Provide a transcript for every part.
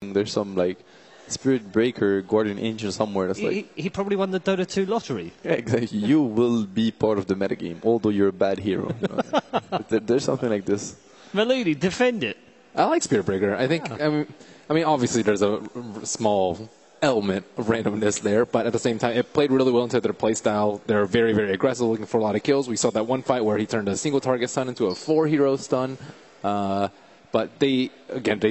there's some like Spirit Breaker, Guardian Angel somewhere that's like... He probably won the Dota 2 lottery. Yeah, exactly. You will be part of the metagame, although you're a bad hero. You know? There's something like this. Malini, defend it. I like Spirit Breaker. I think, I mean, obviously there's a small element of randomness there, but at the same time, it played really well into their playstyle. They're very, very aggressive, looking for a lot of kills. We saw that one fight where he turned a single target stun into a 4-hero stun. But they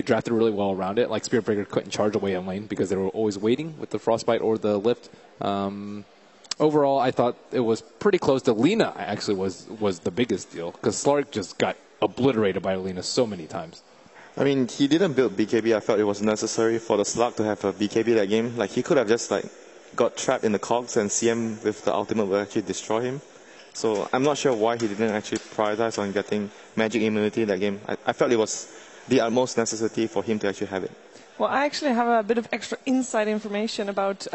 drafted really well around it. Like Spirit Breaker couldn't charge away in lane because they were always waiting with the Frostbite or the Lift. Overall, I thought it was pretty close to Lina. Actually, was the biggest deal because Slark just got obliterated by Lina so many times. I mean, he didn't build BKB. I felt it was necessary for the Slug to have a BKB that game. Like, he could have just, like, got trapped in the cogs and CM with the ultimate will actually destroy him. So I'm not sure why he didn't actually prioritize on getting magic immunity that game. I felt it was the utmost necessity for him to actually have it. Well, I actually have a bit of extra inside information about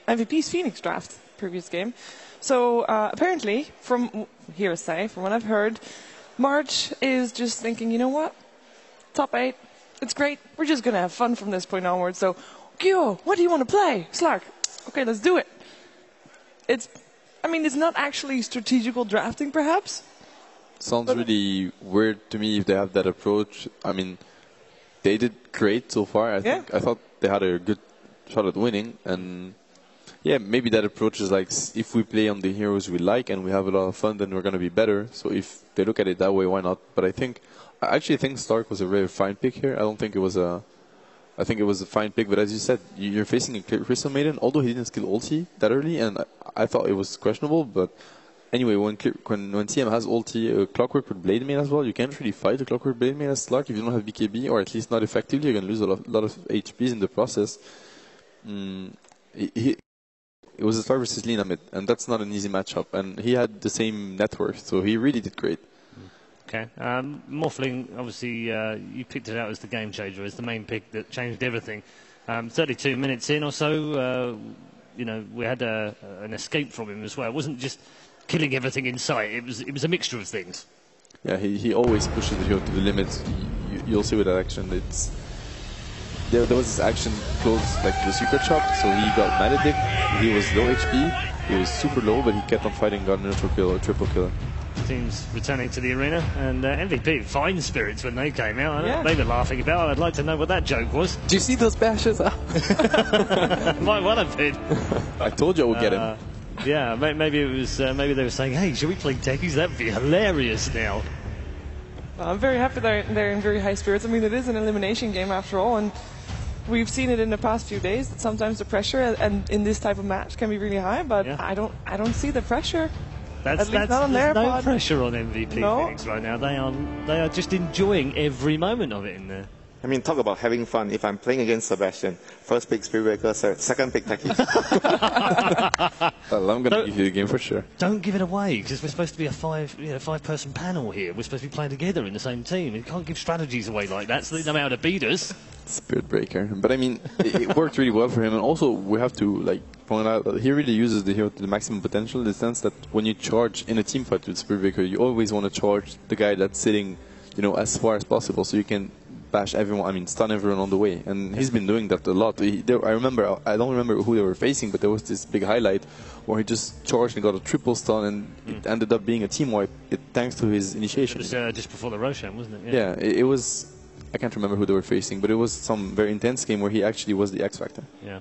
MVP's Phoenix draft, previous game. So apparently, from hearsay, from what I've heard, March is just thinking, you know what? Top 8, it's great. We're just going to have fun from this point onwards. So, Gyo, what do you want to play? Slark, okay, let's do it. It's not actually strategical drafting, perhaps. Sounds really weird to me if they have that approach. I mean, they did great so far. I thought they had a good shot at winning. And, yeah, maybe that approach is like, if we play on the heroes we like and we have a lot of fun, then we're going to be better. So if they look at it that way, why not? But I actually think Stark was a very fine pick here. I don't think it was I think it was a fine pick, but as you said, you're facing a Crystal Maiden, although he didn't skill ulti that early, and I thought it was questionable, but anyway, when TM has ulti, Clockwork with Blade Main as well, you can't really fight a Clockwork Blade Main as Slark if you don't have BKB, or at least not effectively. You're going to lose a lot of HPs in the process. It was a Slark versus Lina mid, and that's not an easy matchup, and he had the same net worth, so he really did great. Okay. Morphling, obviously, you picked it out as the game changer, as the main pick that changed everything. 32 minutes in or so, we had an escape from him as well. It wasn't just killing everything in sight. It was a mixture of things. Yeah, he always pushes the hero to the limits. You'll see with that action. There was this action close like to the secret shop, so he got Maledict. He was low HP. He was super low, but he kept on fighting, got a neutral kill or triple kill. Teams returning to the arena, and MVP fine spirits when they came out. They were laughing about it. I'd like to know what that joke was. Do you see those bashes? Might well have been. I told you I would get him. Yeah, maybe it was. Maybe they were saying, "Hey, should we play techies? That'd be hilarious now." Well, I'm very happy they're in very high spirits. I mean, it is an elimination game after all, and we've seen it in the past few days that sometimes the pressure and in this type of match can be really high. But I don't see the pressure. There's no pressure on MVP Phoenix right now. They are just enjoying every moment of it in there. I mean, talk about having fun. If I'm playing against Sebastian, first pick Spirit Breaker, second pick Techie. Well, I'm going to give you the game for sure. Don't give it away, because we're supposed to be a five-person panel here. We're supposed to be playing together in the same team. You can't give strategies away like that, so they know how to beat us. Spirit Breaker. But I mean, it worked really well for him, and also we have to point out that he really uses the hero to the maximum potential, in the sense that when you charge in a team fight with Spirit Breaker, you always want to charge the guy that's sitting, as far as possible, so you can bash everyone, stun everyone on the way. And he's been doing that a lot. I don't remember who they were facing, but there was this big highlight where he just charged and got a triple stun, and it ended up being a team wipe, thanks to his initiation. It was just before the Roshan, wasn't it? Yeah, it was. I can't remember who they were facing, but it was some very intense game where he actually was the X factor. Yeah.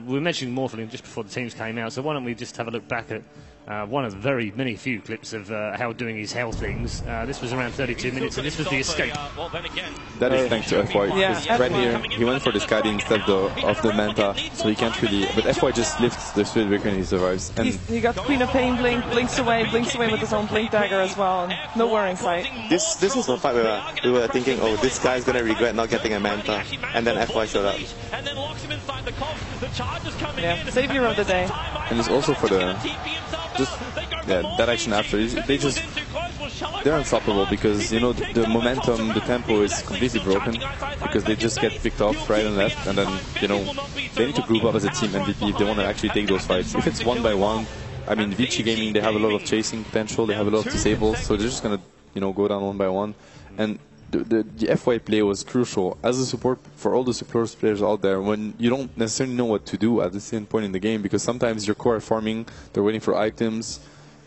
We were mentioning Morphling just before the teams came out, so why don't we just have a look back at one of the very few clips of how doing his hell things. This was around 32 minutes, and this was the escape. That is thanks to FY. Yeah, right here, he went for the Skadi instead of the Manta, so he can't really... But FY just lifts the Spirit Breaker and he survives. And he got Queen of Pain blink, blinks away with his own blink dagger as well, and nowhere in sight. This was the fight where we were thinking, oh, this guy's going to regret not getting a Manta, and then FY showed up. Yeah, savior of the day. And it's also for the... that action after, they're unstoppable, because the momentum, the tempo is completely broken, because they just get picked off right and left, and then they need to group up as a team MVP if they want to actually take those fights. If it's 1-by-1, Vici Gaming, they have a lot of chasing potential, they have a lot of disables, so they're just gonna go down 1-by-1, and the FY play was crucial as a support for all the support players out there when you don't necessarily know what to do at the same point in the game, because sometimes your core are farming, they're waiting for items,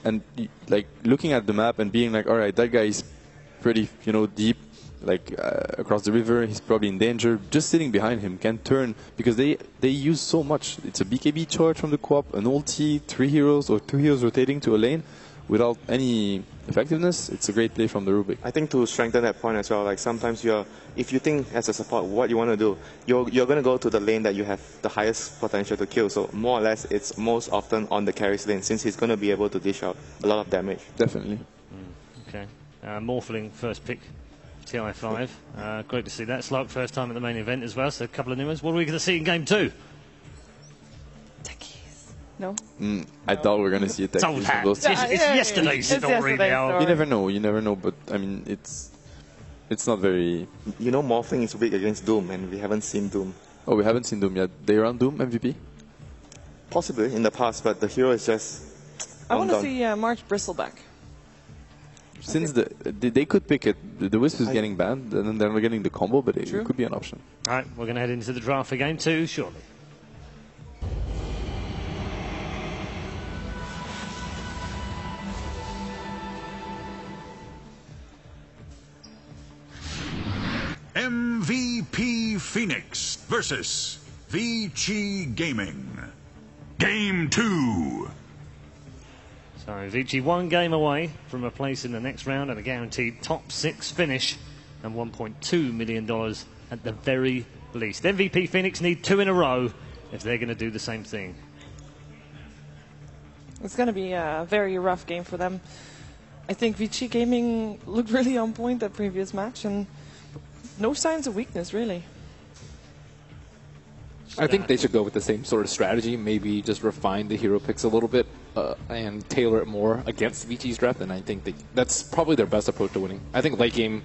and like looking at the map and being like, all right, that guy is pretty, you know, deep, like across the river, he's probably in danger. Just sitting behind him can turn, because they use so much. It's a BKB charge from the co-op, an ulti, 3 heroes or 2 heroes rotating to a lane without any effectiveness. It's a great play from the Rubik. I think to strengthen that point as well, like sometimes if you think as a support what you want to do, you're going to go to the lane that you have the highest potential to kill. So more or less, it's most often on the carry's lane, since he's going to be able to dish out a lot of damage. Definitely. Okay. Morphling first pick, TI5. Great to see that. Slark first time at the main event as well, so a couple of new ones. What are we going to see in game 2? No? I thought we were going to see a tech. It's yesterday's story now. You never know, but I mean, it's not very... You know, Morphling is weak against Doom, and we haven't seen Doom. Oh, we haven't seen Doom yet. They run Doom MVP? Possibly in the past, but the hero is just... I want to see March Bristleback. Since they could pick it, the Wisp is getting banned, and then they're getting the combo, but it could be an option. All right, we're going to head into the draft for game 2 shortly. MVP Phoenix versus Vici Gaming. Game 2. So Vici 1 game away from a place in the next round and a guaranteed top 6 finish and $1.2 million at the very least. MVP Phoenix need 2 in a row if they're going to do the same thing. It's going to be a very rough game for them. I think Vici Gaming looked really on point that previous match, and no signs of weakness, really. I think they should go with the same sort of strategy, maybe just refine the hero picks a little bit and tailor it more against Vici's draft, and I think that's probably their best approach to winning. I think late game,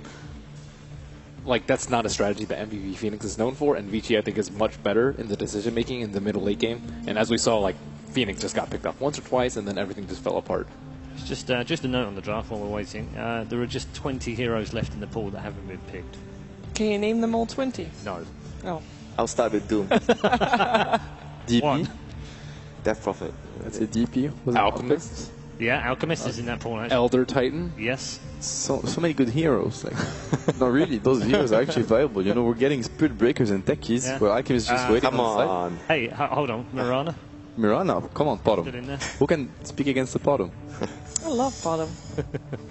like, that's not a strategy that MVP Phoenix is known for, and Vici, I think, is much better in the decision-making in the middle late game. And as we saw, like, Phoenix just got picked off once or twice, and then everything just fell apart. Just a note on the draft while we're waiting. There are just 20 heroes left in the pool that haven't been picked. Can you name them all 20? No. Oh. I'll start with Doom. DP? One. Death Prophet. That's a DP. Was it Alchemist? Yeah, Alchemist is in that pool. Actually. Elder Titan? Yes. So many good heroes. Like, no, really, those heroes are actually viable. You know, we're getting Spirit Breakers and Techies, where Alchemist is just waiting Come on the on. side. Hey, hold on. Mirana? Mirana, come on, Put it Potom. in there. Who can speak against the Potom? I love Potom.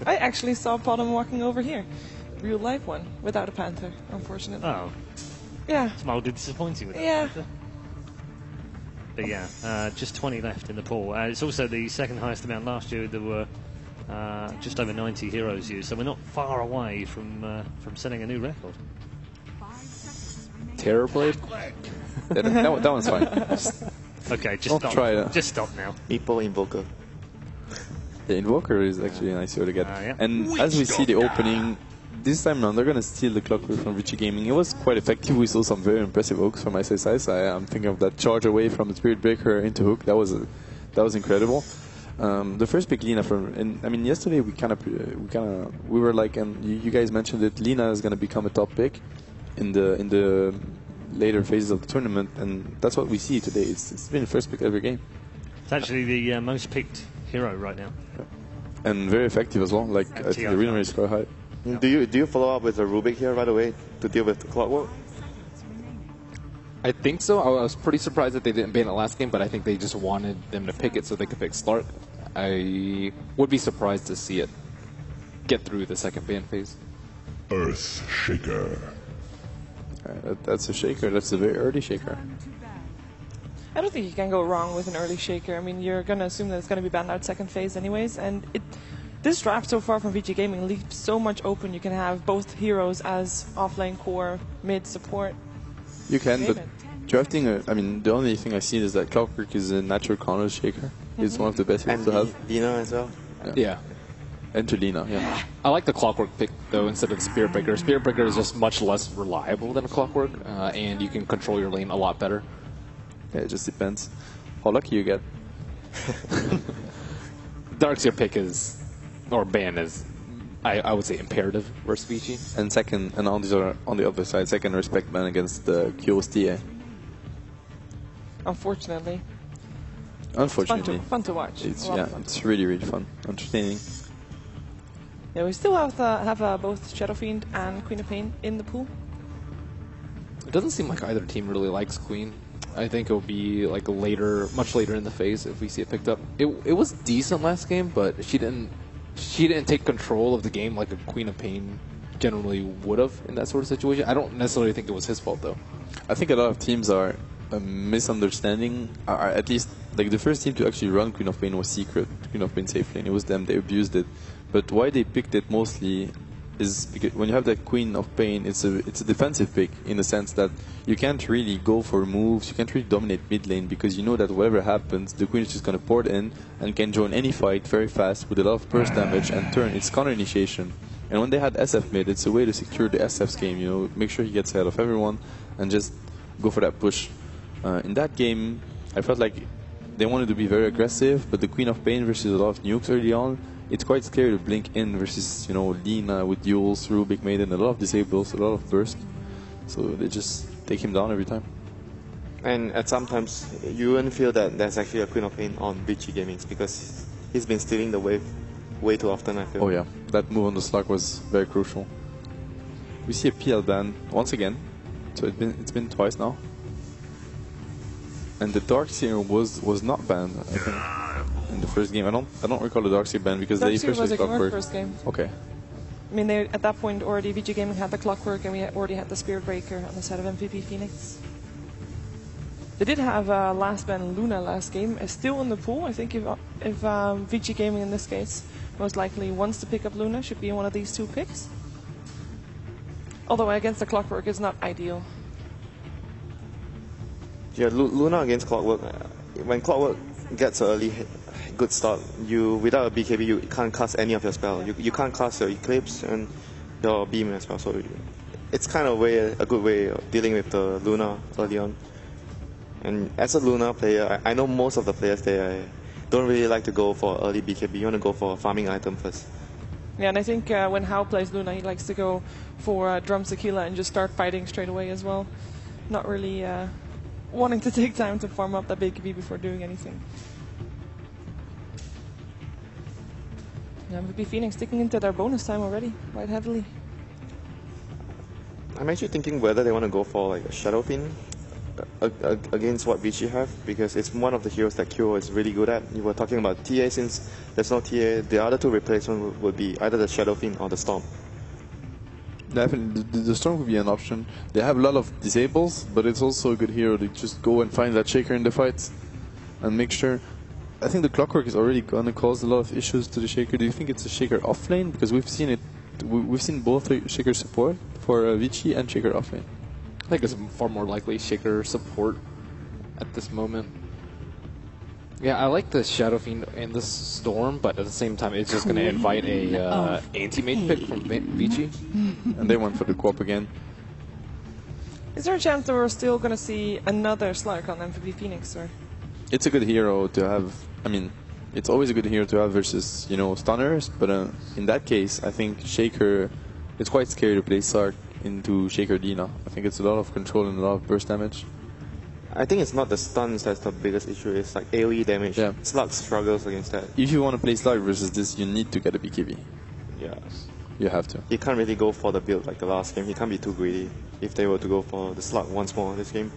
I actually saw Potom walking over here. Real life one, without a Panther, unfortunately. Oh, Yeah. it's mildly disappointing with that. Yeah. But yeah, just 20 left in the pool. It's also the second highest amount last year. There were just over 90 heroes used, so we're not far away from setting a new record. Terrorblade? that one's fine. Okay, just Don't stop. try that. Just stop now. Meepo Invoker. The Invoker is actually a nice hero to get. Yeah. And as we see the opening, this time around they're going to steal the Clockwork from Vici Gaming. It was quite effective. We saw some very impressive hooks from SSI. I'm thinking of that charge away from the Spirit Breaker into hook. That was incredible. The first pick, Lina, yesterday we were like, and you guys mentioned that Lina is going to become a top pick in the later phases of the tournament, and that's what we see today. It's been the first pick every game. It's actually the most picked hero right now. And very effective as well. Like, I think the win rate is quite high. Do you follow up with a Rubik here right away to deal with the Clockwork? I think so. I was pretty surprised that they didn't ban it last game, but I think they just wanted them to pick it so they could pick Slark. I would be surprised to see it get through the second ban phase. Earth Shaker. That's a shaker. That's a very early shaker. I don't think you can go wrong with an early shaker. I mean, you're going to assume that it's going to be banned out second phase anyways, and this draft so far from VG Gaming leaves so much open. You can have both heroes as offlane core, mid support. You can, but drafting, the only thing I see is that Clockwork is a natural counter shaker. It's one of the best ones to have. Lina as well. Yeah. Enter Lina, yeah. I like the Clockwork pick, though, instead of the Spirit Breaker. Spirit Breaker is just much less reliable than a Clockwork, and you can control your lane a lot better. Yeah, it just depends how lucky you get. Darkseer pick is, or ban is I would say imperative versus Vici. And second, and on the other side, second respect ban against the QOSTA. Unfortunately. Unfortunately. It's fun to watch. It's really, really fun. Entertaining. Yeah, we still have both Shadow Fiend and Queen of Pain in the pool. It doesn't seem like either team really likes Queen. I think it'll be like later, much later in the phase if we see it picked up. It was decent last game, but she didn't take control of the game like a Queen of Pain generally would have in that sort of situation. I don't necessarily think it was his fault though. I think a lot of teams are misunderstanding, at least like the first team to actually run Queen of Pain was Secret, Queen of Pain safe lane. It was them, they abused it. But why they picked it mostly is because when you have that Queen of Pain, it's a defensive pick in the sense that you can't really go for moves, you can't really dominate mid lane because you know that whatever happens, the Queen is just going to port in and can join any fight very fast with a lot of burst damage and turn its counter initiation. And when they had SF mid, it's a way to secure the SF's game, you know, make sure he gets ahead of everyone and just go for that push. In that game, I felt like they wanted to be very aggressive, but the Queen of Pain versus a lot of nukes early on, it's quite scary to blink in versus, you know, Lina with duels, Rubik Maiden, a lot of disables, a lot of burst. So they just take him down every time. And at sometimes you wouldn't feel that there's actually a Queen of Pain on Vici Gaming because he's been stealing the wave way too often, I feel. Oh yeah, that move on the slug was very crucial. We see a PL ban once again, so it's been twice now. And the Darkseer was not banned, I think, in the first game. I don't recall the Darkseer ban because they first was ignored Clockwork. first game. Okay. I mean, they at that point already VG Gaming had the Clockwork, and we already had the Spirit Breaker on the side of MVP Phoenix. They did have last ban Luna last game, is still in the pool. I think if VG Gaming in this case most likely wants to pick up Luna, should be one of these two picks. Although against the Clockwork is not ideal. Yeah, Luna against Clockwork. When Clockwork gets an early good start, without a BKB you can't cast any of your spell. You can't cast your Eclipse and your Beam as well. So it's kind of a good way of dealing with the Luna early on. And as a Luna player, I know most of the players there don't really like to go for early BKB. You want to go for a farming item first. Yeah, and I think when Hao plays Luna, he likes to go for Drum Tequila and just start fighting straight away as well. Not really wanting to take time to farm up that BKB before doing anything. MVP Phoenix sticking into their bonus time already, quite heavily. I'm actually thinking whether they want to go for like a Shadow Fiend against what Vici have, because it's one of the heroes that Kyo is really good at. You were talking about TA, since there's no TA, the other two replacements would be either the Shadow Fiend or the Storm. Definitely, the Storm would be an option. They have a lot of disables, but it's also a good hero to just go and find that Shaker in the fights and make sure. I think the Clockwork is already going to cause a lot of issues to the Shaker. Do you think it's a Shaker offlane? Because we've seen it. We've seen both Shaker support for Vici and Shaker offlane. I think it's far more likely Shaker support at this moment. Yeah, I like the Shadow Fiend and the Storm, but at the same time, it's just going to invite a anti-mate pick from Vici. And they went for the co-op again. Is there a chance that we're still going to see another Slark on MVP Phoenix? Or? It's a good hero to have. I mean, it's always a good hero to have versus, you know, stunners. But in that case, I think Shaker. It's quite scary to play Slark into Shaker Dina. I think it's a lot of control and a lot of burst damage. I think it's not the stuns that's the biggest issue. It's like AoE damage. Yeah. Slug struggles against that. If you want to play Slug versus this, you need to get a BKB. Yes. You have to. He can't really go for the build like the last game. He can't be too greedy if they were to go for the Slug once more this game.